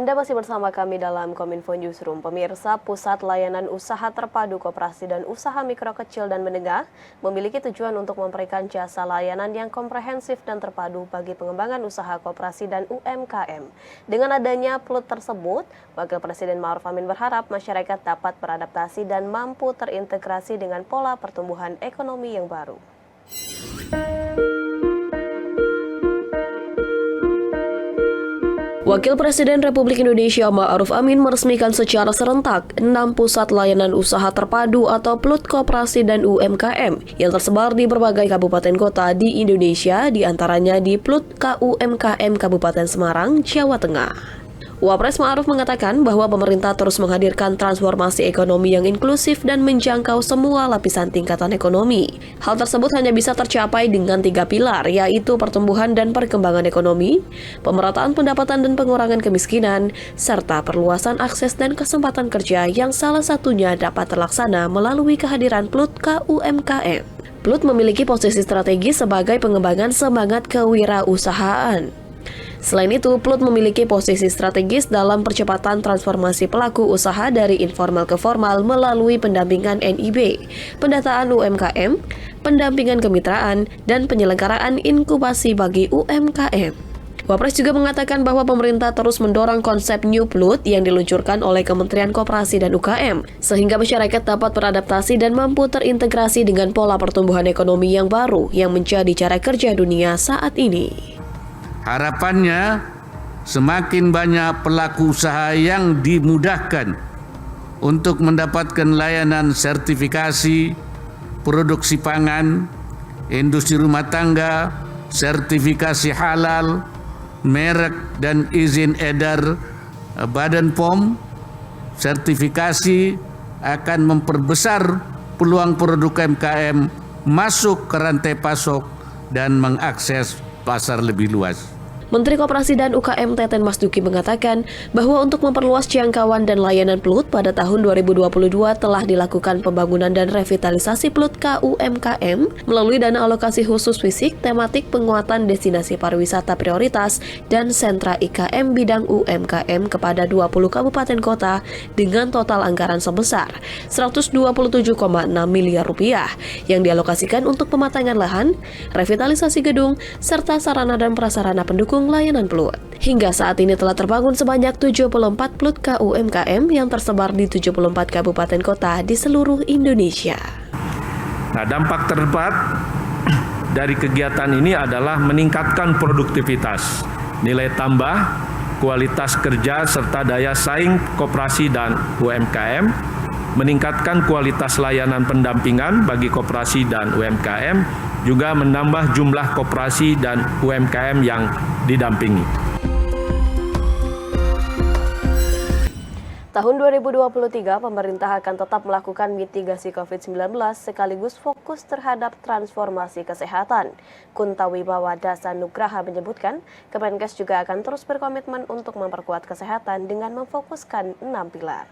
Anda masih bersama kami dalam Kominfo Newsroom. Pemirsa, Pusat Layanan Usaha Terpadu Koperasi dan Usaha Mikro Kecil dan Menengah memiliki tujuan untuk memberikan jasa layanan yang komprehensif dan terpadu bagi pengembangan usaha koperasi dan UMKM. Dengan adanya PLUT tersebut, Wakil Presiden Ma'ruf Amin berharap masyarakat dapat beradaptasi dan mampu terintegrasi dengan pola pertumbuhan ekonomi yang baru. Wakil Presiden Republik Indonesia Ma'ruf Amin meresmikan secara serentak 6 pusat layanan usaha terpadu atau PLUT Koperasi dan UMKM yang tersebar di berbagai kabupaten kota di Indonesia, diantaranya di PLUT KUMKM Kabupaten Semarang, Jawa Tengah. Wapres Ma'ruf mengatakan bahwa pemerintah terus menghadirkan transformasi ekonomi yang inklusif dan menjangkau semua lapisan tingkatan ekonomi. Hal tersebut hanya bisa tercapai dengan 3 pilar, yaitu pertumbuhan dan perkembangan ekonomi, pemerataan pendapatan dan pengurangan kemiskinan, serta perluasan akses dan kesempatan kerja yang salah satunya dapat terlaksana melalui kehadiran PLUT KUMKM. PLUT memiliki posisi strategis sebagai pengembangan semangat kewirausahaan. Selain itu, PLUT memiliki posisi strategis dalam percepatan transformasi pelaku usaha dari informal ke formal melalui pendampingan NIB, pendataan UMKM, pendampingan kemitraan, dan penyelenggaraan inkubasi bagi UMKM. Wapres juga mengatakan bahwa pemerintah terus mendorong konsep New PLUT yang diluncurkan oleh Kementerian Koperasi dan UKM, sehingga masyarakat dapat beradaptasi dan mampu terintegrasi dengan pola pertumbuhan ekonomi yang baru yang menjadi cara kerja dunia saat ini. Harapannya semakin banyak pelaku usaha yang dimudahkan untuk mendapatkan layanan sertifikasi, produksi pangan, industri rumah tangga, sertifikasi halal, merek dan izin edar Badan POM. Sertifikasi akan memperbesar peluang produk UMKM masuk ke rantai pasok dan mengakses pasar lebih luas. Menteri Koperasi dan UKM Teten Mas Duki mengatakan bahwa untuk memperluas jangkauan dan layanan PLUT pada tahun 2022 telah dilakukan pembangunan dan revitalisasi PLUT KUMKM melalui dana alokasi khusus fisik, tematik penguatan destinasi pariwisata prioritas dan sentra IKM bidang UMKM kepada 20 kabupaten kota dengan total anggaran sebesar 127,6 miliar rupiah yang dialokasikan untuk pematangan lahan, revitalisasi gedung, serta sarana dan prasarana pendukung layanan PLUT. Hingga saat ini telah terbangun sebanyak 74 PLUT KUMKM yang tersebar di 74 kabupaten kota di seluruh Indonesia. Nah, dampak terdekat dari kegiatan ini adalah meningkatkan produktivitas, nilai tambah, kualitas kerja, serta daya saing koperasi dan UMKM, meningkatkan kualitas layanan pendampingan bagi koperasi dan UMKM, juga menambah jumlah koperasi dan UMKM yang didampingi. Tahun 2023, pemerintah akan tetap melakukan mitigasi COVID-19 sekaligus fokus terhadap transformasi kesehatan. Kuntawibawa Dasanugraha menyebutkan, Kemenkes juga akan terus berkomitmen untuk memperkuat kesehatan dengan memfokuskan 6 pilar.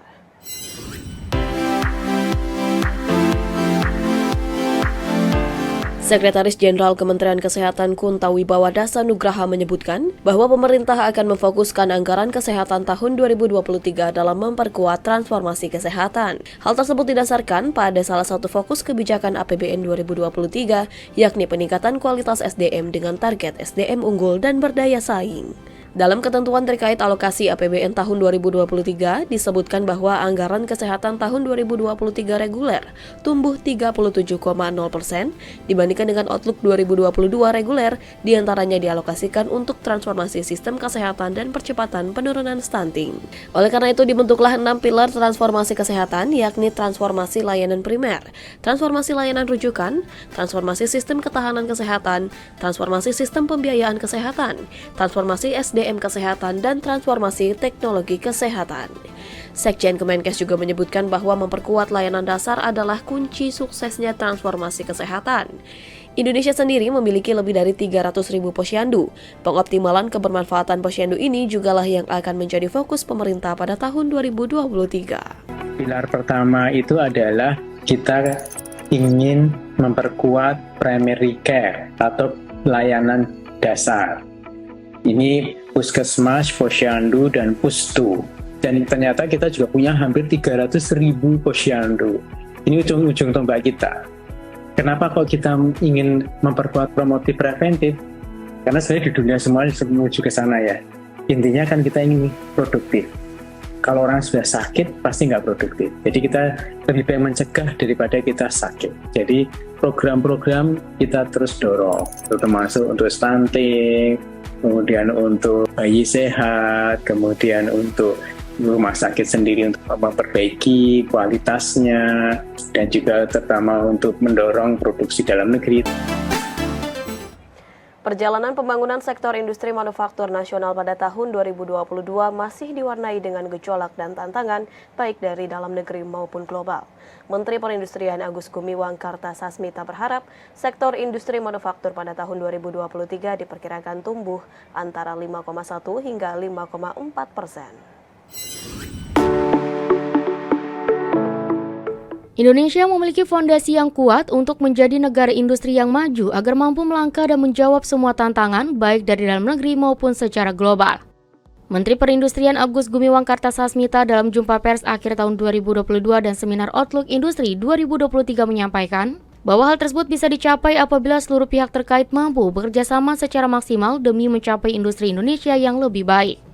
Sekretaris Jenderal Kementerian Kesehatan Kuntawibawa Dasanugraha menyebutkan bahwa pemerintah akan memfokuskan anggaran kesehatan tahun 2023 dalam memperkuat transformasi kesehatan. Hal tersebut didasarkan pada salah satu fokus kebijakan APBN 2023, yakni peningkatan kualitas SDM dengan target SDM unggul dan berdaya saing. Dalam ketentuan terkait alokasi APBN tahun 2023, disebutkan bahwa anggaran kesehatan tahun 2023 reguler tumbuh 37,0% dibandingkan dengan Outlook 2022 reguler, diantaranya dialokasikan untuk transformasi sistem kesehatan dan percepatan penurunan stunting. Oleh karena itu, dibentuklah 6 pilar transformasi kesehatan, yakni transformasi layanan primer, transformasi layanan rujukan, transformasi sistem ketahanan kesehatan, transformasi sistem pembiayaan kesehatan, transformasi SDM kesehatan, dan transformasi teknologi kesehatan. Sekjen Kemenkes juga menyebutkan bahwa memperkuat layanan dasar adalah kunci suksesnya transformasi kesehatan. Indonesia sendiri memiliki lebih dari 300.000 posyandu. Pengoptimalan kebermanfaatan posyandu ini jugalah yang akan menjadi fokus pemerintah pada tahun 2023. Pilar pertama itu adalah kita ingin memperkuat primary care atau layanan dasar. Ini Puskesmas, Posyandu, dan Pustu. Dan ternyata kita juga punya hampir 300.000 posyandu. Ini ujung tombak kita. Kenapa kok kita ingin memperkuat promotif preventif? Karena sebenarnya di dunia semua menuju ke sana ya. Intinya kan kita ingin produktif. Kalau orang sudah sakit, pasti nggak produktif. Jadi kita lebih baik mencegah daripada kita sakit. Jadi program-program kita terus dorong, termasuk untuk stunting, kemudian untuk bayi sehat, kemudian untuk rumah sakit sendiri untuk memperbaiki kualitasnya, dan juga terutama untuk mendorong produksi dalam negeri. Perjalanan pembangunan sektor industri manufaktur nasional pada tahun 2022 masih diwarnai dengan gejolak dan tantangan baik dari dalam negeri maupun global. Menteri Perindustrian Agus Gumiwang Kartasasmita berharap sektor industri manufaktur pada tahun 2023 diperkirakan tumbuh antara 5,1 hingga 5,4%. Indonesia memiliki fondasi yang kuat untuk menjadi negara industri yang maju agar mampu melangkah dan menjawab semua tantangan baik dari dalam negeri maupun secara global. Menteri Perindustrian Agus Gumiwang Kartasasmita dalam jumpa pers akhir tahun 2022 dan seminar Outlook Industri 2023 menyampaikan bahwa hal tersebut bisa dicapai apabila seluruh pihak terkait mampu bekerja sama secara maksimal demi mencapai industri Indonesia yang lebih baik.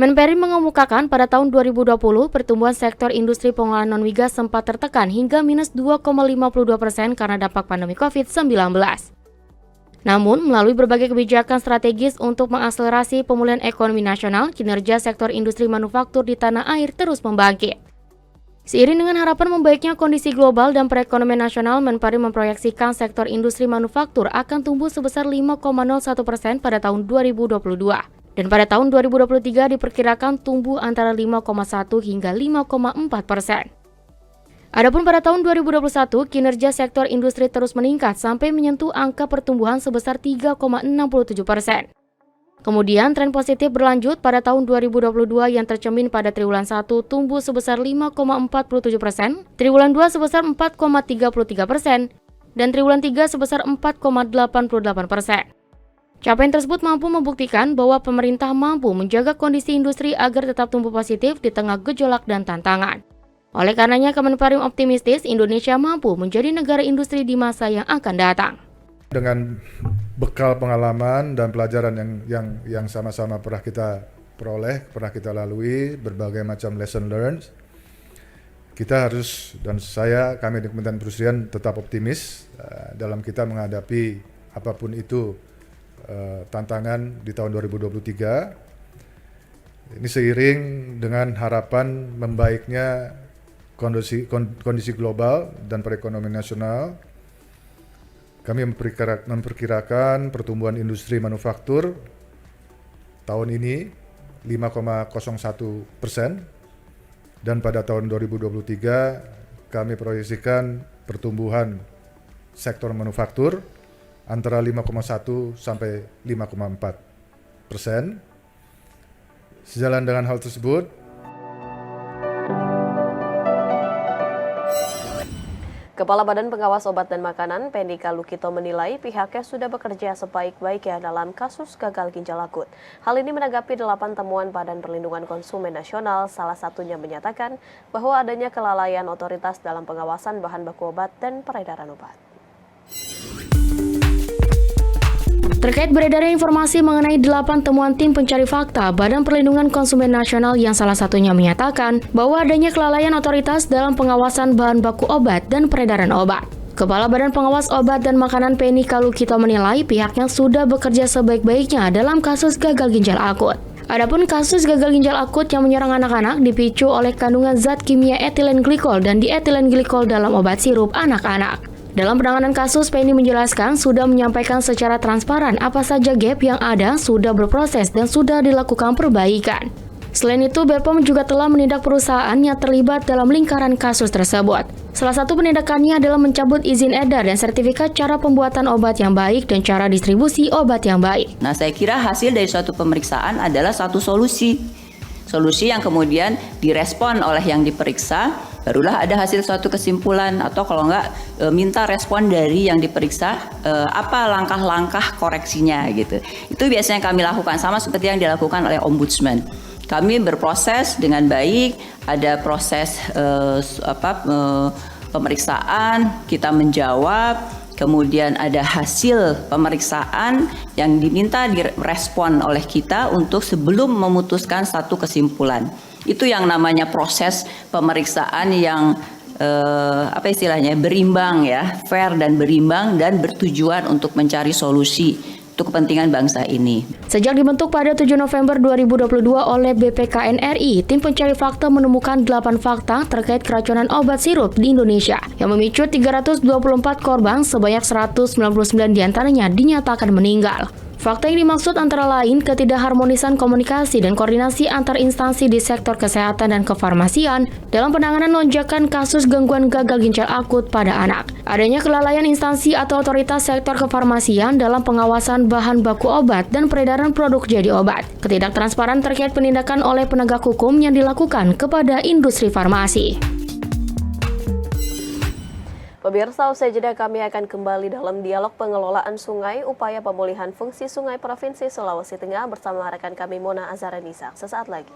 Menperi mengemukakan pada tahun 2020 pertumbuhan sektor industri pengolahan non-migas sempat tertekan hingga minus 2,52% karena dampak pandemi COVID-19. Namun, melalui berbagai kebijakan strategis untuk mengakselerasi pemulihan ekonomi nasional, kinerja sektor industri manufaktur di tanah air terus membangkit. Seiring dengan harapan membaiknya kondisi global dan perekonomian nasional, Menperi memproyeksikan sektor industri manufaktur akan tumbuh sebesar 5,01% pada tahun 2022. Dan pada tahun 2023 diperkirakan tumbuh antara 5,1 hingga 5,4%. Adapun pada tahun 2021, kinerja sektor industri terus meningkat sampai menyentuh angka pertumbuhan sebesar 3,67%. Kemudian tren positif berlanjut pada tahun 2022 yang tercermin pada triwulan 1 tumbuh sebesar 5,47%, triwulan 2 sebesar 4,33%, dan triwulan 3 sebesar 4,88%. Capaian tersebut mampu membuktikan bahwa pemerintah mampu menjaga kondisi industri agar tetap tumbuh positif di tengah gejolak dan tantangan. Oleh karenanya, Kemenparekraf optimistis Indonesia mampu menjadi negara industri di masa yang akan datang. Dengan bekal pengalaman dan pelajaran yang sama-sama pernah kita peroleh, pernah kita lalui, berbagai macam lesson learned, kita harus, dan kami di Kementerian Perindustrian tetap optimis dalam kita menghadapi apapun itu tantangan di tahun 2023. Ini seiring dengan harapan membaiknya kondisi global dan perekonomian nasional. Kami memperkirakan pertumbuhan industri manufaktur tahun ini 5,01%, dan pada tahun 2023 kami proyeksikan pertumbuhan sektor manufaktur antara 5,1 sampai 5,4%. Sejalan dengan hal tersebut, Kepala Badan Pengawas Obat dan Makanan, Pendika Lukito menilai pihaknya sudah bekerja sebaik-baiknya dalam kasus gagal ginjal akut. Hal ini menanggapi 8 temuan Badan Perlindungan Konsumen Nasional, salah satunya menyatakan bahwa adanya kelalaian otoritas dalam pengawasan bahan baku obat dan peredaran obat. Terkait beredarnya informasi mengenai 8 temuan tim pencari fakta Badan Perlindungan Konsumen Nasional yang salah satunya menyatakan bahwa adanya kelalaian otoritas dalam pengawasan bahan baku obat dan peredaran obat. Kepala Badan Pengawas Obat dan Makanan Pendika Lukito menilai pihaknya sudah bekerja sebaik-baiknya dalam kasus gagal ginjal akut. Adapun kasus gagal ginjal akut yang menyerang anak-anak dipicu oleh kandungan zat kimia etilen glikol dan dietilen glikol dalam obat sirup anak-anak. Dalam penanganan kasus, Penny menjelaskan sudah menyampaikan secara transparan apa saja gap yang ada, sudah berproses dan sudah dilakukan perbaikan. Selain itu, BPOM juga telah menindak perusahaan yang terlibat dalam lingkaran kasus tersebut. Salah satu penindakannya adalah mencabut izin edar dan sertifikat cara pembuatan obat yang baik dan cara distribusi obat yang baik. Nah, saya kira hasil dari suatu pemeriksaan adalah satu solusi solusi yang kemudian direspon oleh yang diperiksa, barulah ada hasil suatu kesimpulan, atau kalau enggak minta respon dari yang diperiksa apa langkah-langkah koreksinya gitu. Itu biasanya kami lakukan, sama seperti yang dilakukan oleh Ombudsman. Kami berproses dengan baik, ada proses pemeriksaan, kita menjawab, kemudian ada hasil pemeriksaan yang diminta direspon oleh kita untuk sebelum memutuskan satu kesimpulan. Itu yang namanya proses pemeriksaan yang berimbang ya, fair dan berimbang dan bertujuan untuk mencari solusi untuk kepentingan bangsa ini. Sejak dibentuk pada 7 November 2022 oleh BPKN RI, tim pencari fakta menemukan 8 fakta terkait keracunan obat sirup di Indonesia yang memicu 324 korban, sebanyak 199 diantaranya dinyatakan meninggal. Fakta yang dimaksud antara lain ketidakharmonisan komunikasi dan koordinasi antar instansi di sektor kesehatan dan kefarmasian dalam penanganan lonjakan kasus gangguan gagal ginjal akut pada anak. Adanya kelalaian instansi atau otoritas sektor kefarmasian dalam pengawasan bahan baku obat dan peredaran produk jadi obat. Ketidaktransparan terkait penindakan oleh penegak hukum yang dilakukan kepada industri farmasi. Pemirsa, usai jeda kami akan kembali dalam dialog pengelolaan sungai, upaya pemulihan fungsi sungai Provinsi Sulawesi Tengah bersama rekan kami Mona Azaranisa. Sesaat lagi.